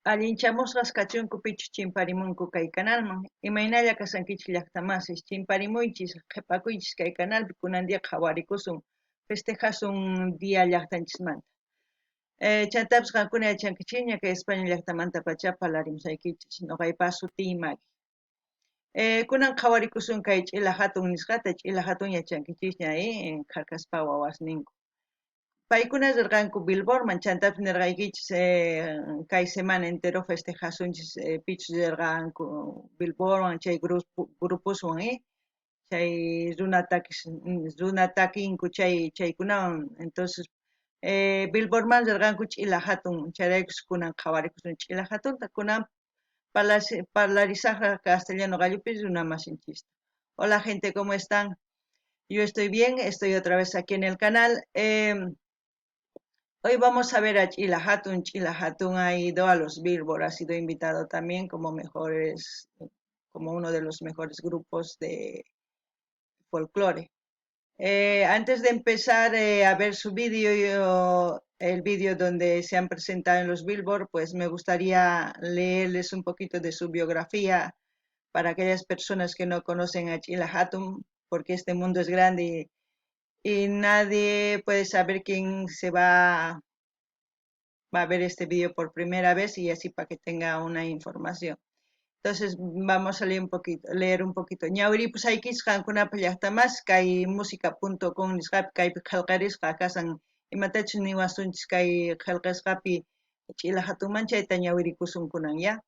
Allinchamusqas kachunku pichu chimparimunku kay canalman. Imaynalla kasankichis llaqtamasis chimparimuychis qhipakuychis kay canalpi kunandiqa hawarikusun festejasun día llaqtanchismanta. Chaytapas qankuna yachankichis ña kay España llaqtamanta pacha parlarimusaykichis noqaypas sutiyman. Kunan hawarikusun kay ch'ila hatun nisqata ch'ila hatun yachankichis ña qharkaspa wawasninku. Paykuna rirqanku Billboardman chantapi nirqaykichis kay semana entero festejasunchis pichus rirqanku Billboardman chay grupuswan chay runataquinku chaykunawan entonces Billboardman rirqanku ch'ila hatun chayraykus kunan qhawarikusun ch'ila hatunta kunan parlarizaqa castellano gallupi runa masinchista. Hola gente, ¿cómo están? Yo estoy bien, estoy otra vez aquí en el canal. Hoy vamos a ver a Chila Hatun. Chila Hatun ha ido a los Billboard, ha sido invitado también como uno de los mejores grupos de folclore. Antes de empezar a ver su vídeo, el vídeo donde se han presentado en los Billboard, pues me gustaría leerles un poquito de su biografía para aquellas personas que no conocen a Chila Hatun, porque este mundo es grande y nadie puede saber quién va a ver este vídeo por primera vez y así para que tenga una información. Entonces vamos a leer un poquito. Ñawri pues hay que más kay música.com nisqapi kay khalqarisqa kasan imatachus niwasunchis kay khalqasqapi ch'ila hatunman chayta ñawirikusunkunan ya.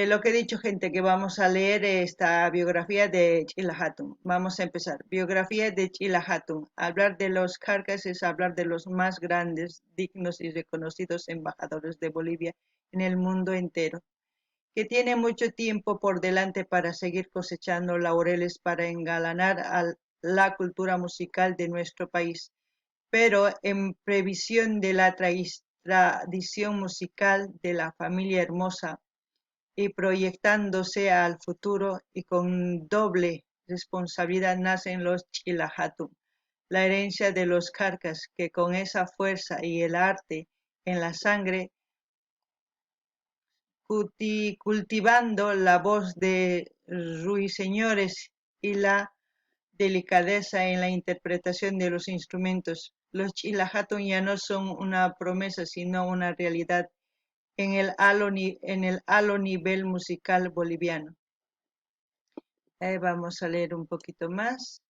Lo que he dicho, gente, que vamos a leer esta biografía de Chila Hatun. Vamos a empezar. Biografía de Chila Hatun. Hablar de los Kharkas es hablar de los más grandes, dignos y reconocidos embajadores de Bolivia en el mundo entero, que tiene mucho tiempo por delante para seguir cosechando laureles para engalanar a la cultura musical de nuestro país, pero en previsión de la tradición musical de la familia hermosa, y proyectándose al futuro y con doble responsabilidad nacen los Chila Hatun, la herencia de los Kharkas, que con esa fuerza y el arte en la sangre, cultivando la voz de ruiseñores y la delicadeza en la interpretación de los instrumentos. Los Chila Hatun ya no son una promesa, sino una realidad en el alto nivel musical boliviano. Vamos a leer un poquito más.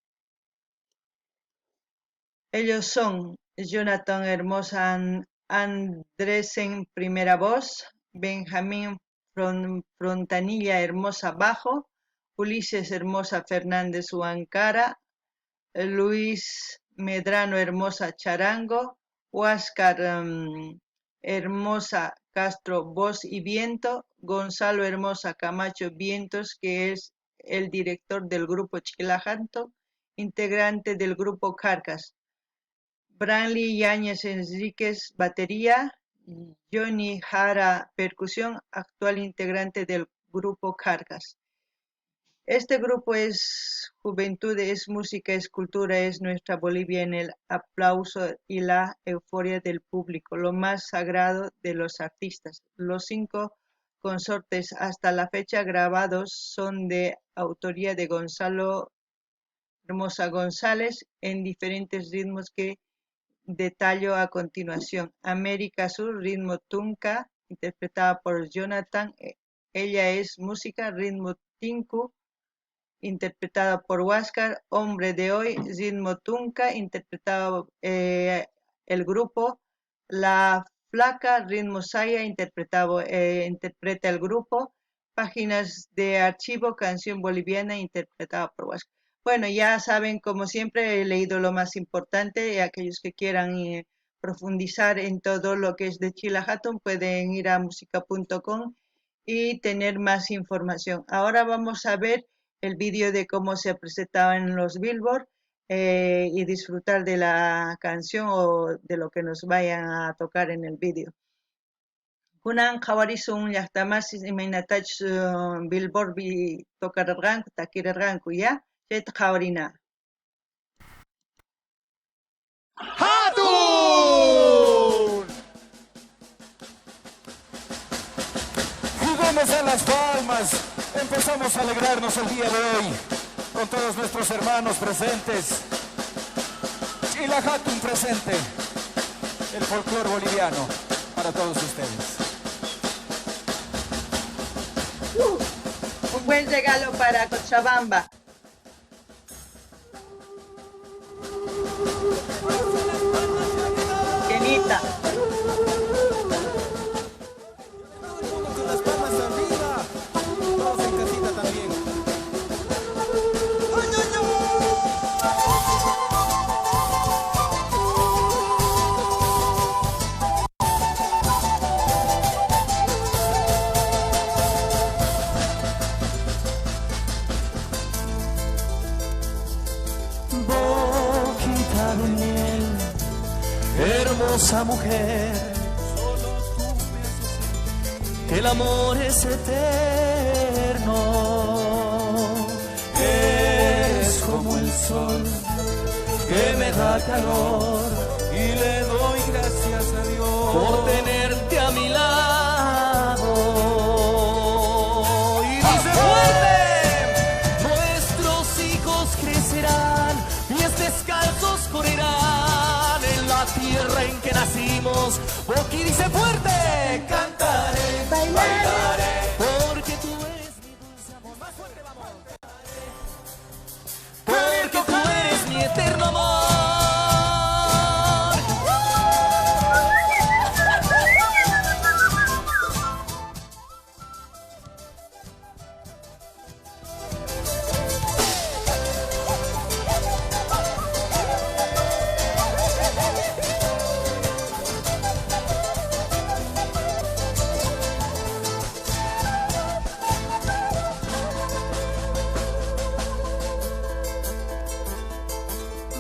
Ellos son Jonathan Hermosa Andresen, primera voz, Benjamín Frontanilla Hermosa, bajo, Ulises Hermosa Fernández Huancara, Luis Medrano Hermosa, charango, Huáscar Hermosa Castro, voz y viento, Gonzalo Hermosa Camacho, vientos, que es el director del grupo Chila Hatun, integrante del grupo Kharkas, Branly Yáñez Enríquez, batería, Johnny Jara, percusión, actual integrante del grupo Kharkas. Este grupo es juventud, es música, es cultura, es nuestra Bolivia en el aplauso y la euforia del público, lo más sagrado de los artistas. Los 5 consortes hasta la fecha grabados son de autoría de Gonzalo Hermosa González en diferentes ritmos que detallo a continuación. América Sur, ritmo tunca, interpretada por Jonathan. Ella es música, ritmo tinku, interpretada por Huáscar. Hombre de hoy, ritmo tunca, interpretado el grupo. La flaca, ritmo saya, interpreta el grupo. Páginas de archivo, canción boliviana, interpretada por Huáscar. Bueno, ya saben, como siempre, he leído lo más importante y aquellos que quieran profundizar en todo lo que es de Chila Hatun pueden ir a música.com y tener más información. Ahora vamos a ver el vídeo de cómo se presentaba en los Billboard y disfrutar de la canción o de lo que nos vayan a tocar en el vídeo. Kunan qhawarisun llaqtamasis imaynatachus Billboard tocararqanku, takirarqanku ya, chayta qhawarina. Hatun! nos dan las palmas, empezamos a alegrarnos el día de hoy con todos nuestros hermanos presentes. Chila Hatun presente, el folclor boliviano para todos ustedes. Un buen regalo para Cochabamba. Kenita. Con las palmas arriba, todos en casita también. ¡Ay, ay, ay! Boquita de miel, hermosa mujer, el amor es eterno, eres como el sol que me da calor y le doy gracias a Dios por tenerte a mi lado. Y dice fuerte, nuestros hijos crecerán, pies descalzos correrán en la tierra en que nacimos. Boqui dice fuerte, cantaré, bailaré, porque tú eres mi dulce amor. Más fuerte, vamos. Porque tú eres mi eterno amor.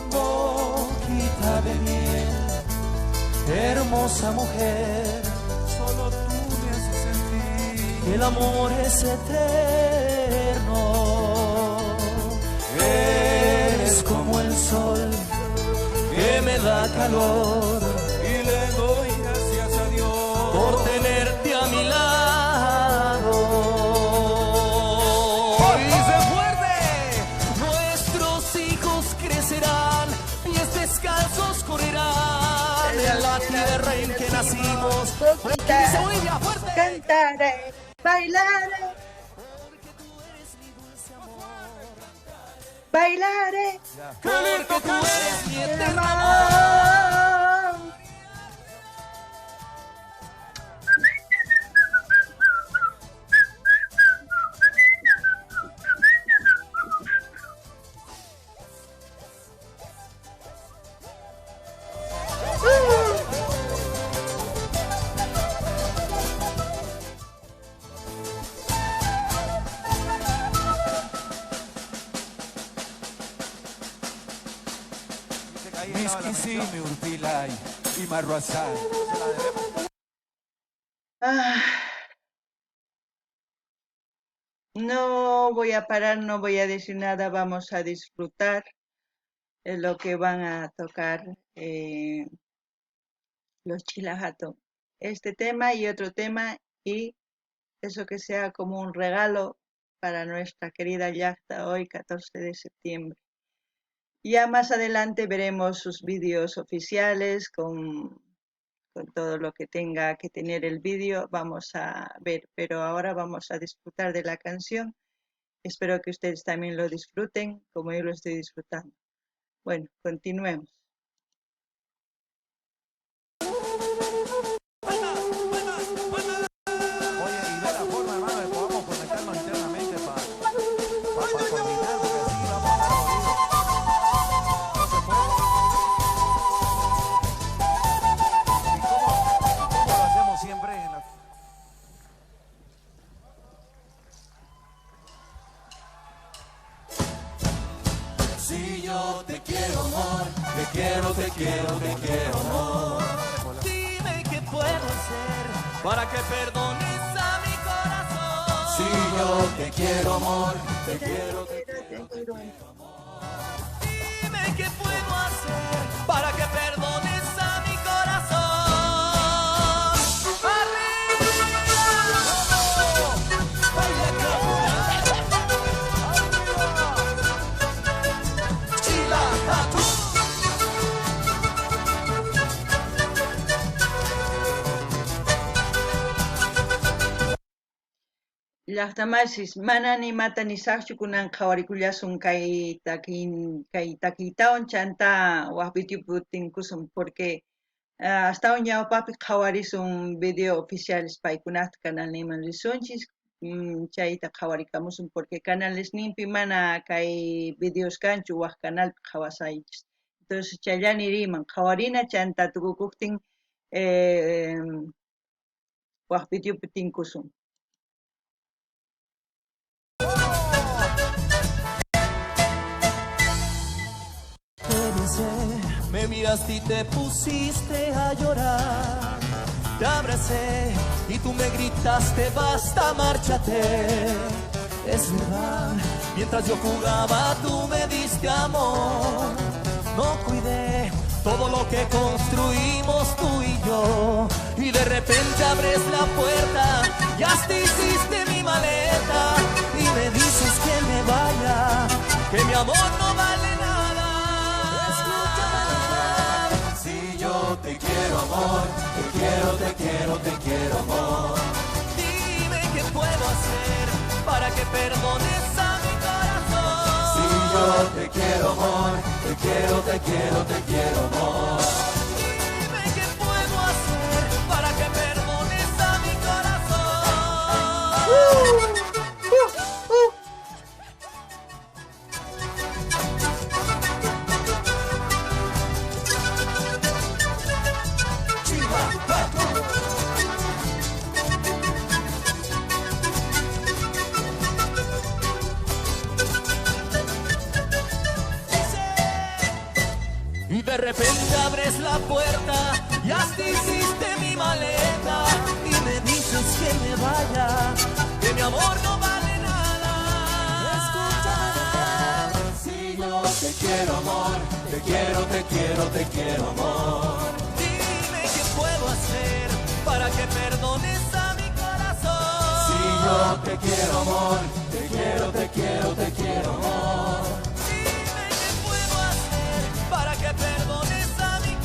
Boquita de miel, hermosa mujer, solo tú me haces sentir que el amor es eterno. Eres como el sol que me da calor y le doy gracias a Dios por tenerte a mi lado. Y dice fuerte, nuestros hijos crecerán, pies descalzos correrán en la tierra en que nacimos. Porque dice Bolivia fuerte, Cantaré, bailaré, porque tú eres mi dulce amor. bailaré. Porque tú eres mi eterno amor. Amor. Miskisimi Urpilay y Marruazán. Ah, no voy a parar, no voy a decir nada, vamos a disfrutar lo que van a tocar los Chilajato. Este tema y otro tema y eso que sea como un regalo para nuestra querida Yacta hoy, 14 de septiembre. Ya más adelante veremos sus vídeos oficiales con todo lo que tenga que tener el vídeo, vamos a ver, pero ahora vamos a disfrutar de la canción. Espero que ustedes también lo disfruten como yo lo estoy disfrutando. Bueno, continuemos. Oye, y ve la forma, hermano, de podamos conectarnos internamente para coordinar, porque así vamos a estar jodidos. No se puede. ¿Y cómo lo hacemos siempre en la... Si yo te quiero, amor, te quiero, te quiero, te quiero, amor. Dime qué puedo hacer para que perdones a mi corazón. Si yo te quiero, amor, te quiero, te quiero, te quiero, amor. Dime qué puedo hacer para que perdones a mi corazón. ¡Arriba! Llaqtamasiis manani mata nisaqchu kunan qhawarikullasun kay takiytawan chanta waq videopi tinkusun porque astawan ñawpapi qhawarisun video oficiales paykunata canalninman risunchis chayta qhawarikamusun porque canalesninpi mana kay videos kanchu waq canalpi qhawasaychis entonces chayllani riman qhawarina chanta tukukuqtin waq videopi tinkusun. Me miraste y te pusiste a llorar. Te abracé y tú me gritaste, basta, márchate. Es verdad, mientras yo jugaba tú me diste amor. No cuidé todo lo que construimos tú y yo. Y de repente abres la puerta, ya te hiciste mi maleta. Y me dices que me vaya, que mi amor no vale nada. Escúchame, si yo te quiero amor, te quiero, te quiero, te quiero amor. Dime qué puedo hacer para que perdones a mi corazón. Si yo te quiero amor, te quiero, te quiero, te quiero amor. Dime qué puedo hacer para que perdones a mi corazón. Y de repente abres la puerta, ya te hiciste mi maleta. Y me dices que me vaya, que mi amor no vale nada. Escúchame, si yo te quiero amor, te quiero, te quiero, te quiero amor. Dime qué puedo hacer para que perdones a mi corazón. Si yo te quiero amor, te quiero, te quiero, te quiero amor. Dime qué puedo hacer para que perdones a mi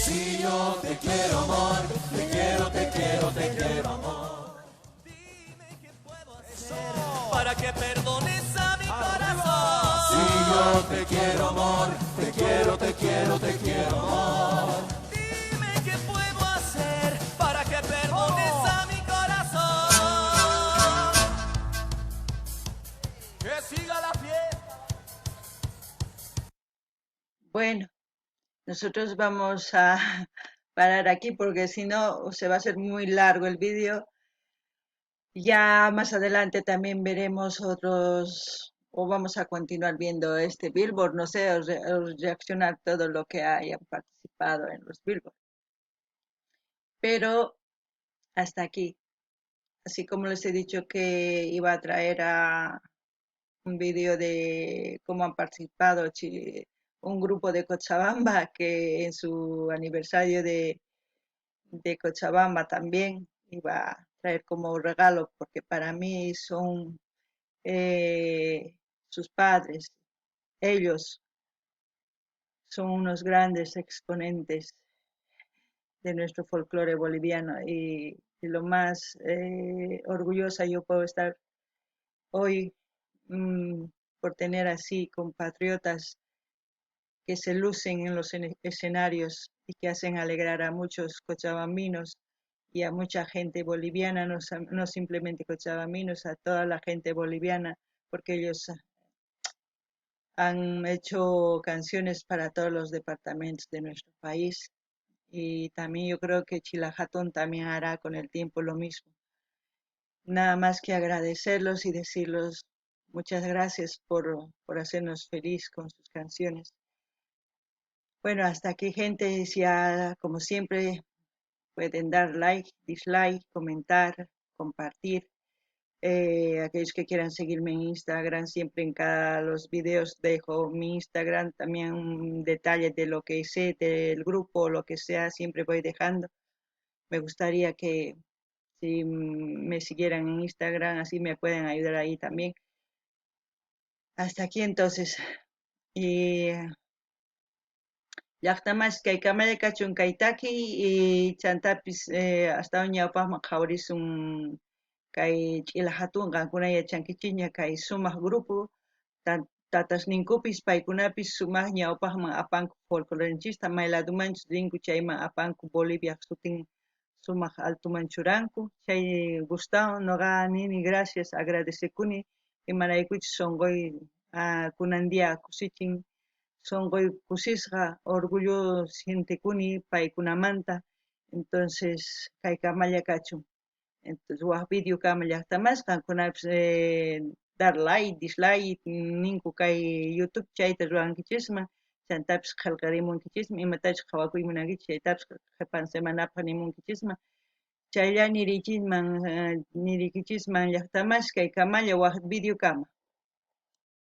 Si yo te quiero amor, te quiero, te quiero, te quiero amor. Dime qué puedo hacer para que perdones a mi corazón. Si yo te quiero amor, te quiero, te quiero, te quiero amor. Dime qué puedo hacer para que perdones a mi corazón. Que siga la fiesta. Bueno, nosotros vamos a parar aquí porque si no se va a hacer muy largo el vídeo. Ya más adelante también veremos otros, o vamos a continuar viendo este Billboard, no sé, os reaccionar todo lo que hayan participado en los Billboard. Pero hasta aquí. Así como les he dicho que iba a traer a un vídeo de cómo han participado un grupo de Cochabamba que en su aniversario de Cochabamba también iba a traer como regalo, porque para mí son sus padres, ellos son unos grandes exponentes de nuestro folclore boliviano y lo más orgullosa yo puedo estar hoy por tener así compatriotas que se lucen en los escenarios y que hacen alegrar a muchos cochabambinos y a mucha gente boliviana, no simplemente cochabambinos, a toda la gente boliviana, porque ellos han hecho canciones para todos los departamentos de nuestro país y también yo creo que Chilajatón también hará con el tiempo lo mismo. Nada más que agradecerlos y decirles muchas gracias por hacernos feliz con sus canciones. Bueno, hasta aquí gente, ya como siempre pueden dar like, dislike, comentar, compartir Aquellos que quieran seguirme en Instagram, siempre en cada los videos dejo mi Instagram, también un detalle de lo que sé del grupo, lo que sea, siempre voy dejando. Me gustaría que si me siguieran en Instagram, así me pueden ayudar ahí también. Hasta aquí entonces. Y llaqtamas kaykamalla kachun kaytaki y chantapis hasta ñawpaqman qhawarisun kay ch'ila hatunqankuna yachankichikña kay sumaq grupo tatasninkupis paykunapis sumaq ñawpaqman apanku folclorenchista mayladumanchis rinku chayman apanku Bolivia sutin sumaq altuman churanku chay Gustavo noqa nini gracias agradecekuni imaraykuchus sonqoy kunandia kusichin sonqoy kusisqa orgullo sintikuni paykunamanta entonces kaykamalla kachun entonces waq video kama llaqtamas qankunapis dar like dislike ninku kay YouTube chayta rurankichikman chantapis qillqarimunkichisman imatachus qhawakuymunankichis chaytapis qhipan semanapaq nimunkichisman chaylla nirikichisman llaqtamas kaykamalla waq video kama